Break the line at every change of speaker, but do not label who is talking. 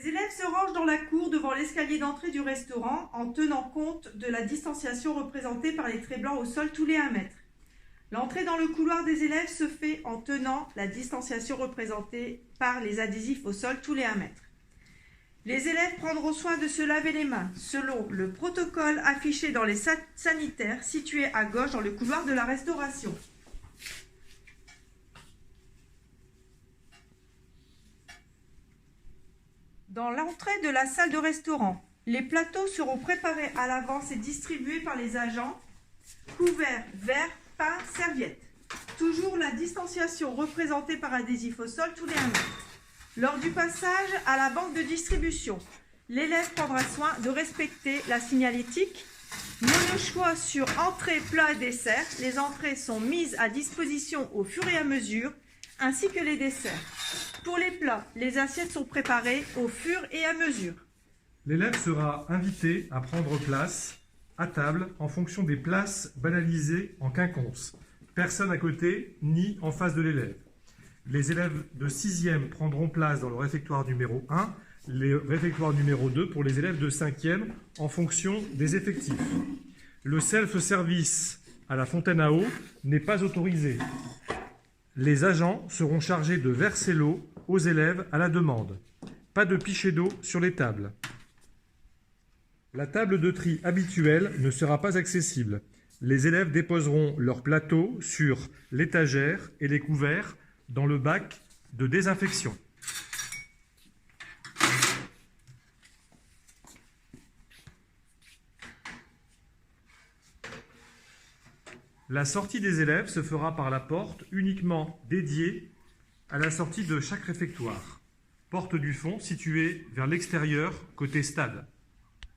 Les élèves se rangent dans la cour devant l'escalier d'entrée du restaurant en tenant compte de la distanciation représentée par les traits blancs au sol tous les 1 mètre. L'entrée dans le couloir des élèves se fait en tenant la distanciation représentée par les adhésifs au sol tous les 1 mètre. Les élèves prendront soin de se laver les mains selon le protocole affiché dans les sanitaires situés à gauche dans le couloir de la restauration. Dans l'entrée de la salle de restaurant, les plateaux seront préparés à l'avance et distribués par les agents, couverts, verres, pain, serviettes. Toujours la distanciation représentée par adhésif au sol tous les 1 mètre. Lors du passage à la banque de distribution, l'élève prendra soin de respecter la signalétique. Monochoix sur entrée, plat et dessert. Les entrées sont mises à disposition au fur et à mesure, ainsi que les desserts. Pour les plats, les assiettes sont préparées au fur et à mesure.
L'élève sera invité à prendre place à table en fonction des places banalisées en quinconce. Personne à côté ni en face de l'élève. Les élèves de 6e prendront place dans le réfectoire numéro 1, le réfectoire numéro 2 pour les élèves de 5e en fonction des effectifs. Le self-service à la fontaine à eau n'est pas autorisé. Les agents seront chargés de verser l'eau aux élèves à la demande. Pas de pichet d'eau sur les tables. La table de tri habituelle ne sera pas accessible. Les élèves déposeront leur plateau sur l'étagère et les couverts dans le bac de désinfection. La sortie des élèves se fera par la porte uniquement dédiée à la sortie de chaque réfectoire. Porte du fond située vers l'extérieur côté stade.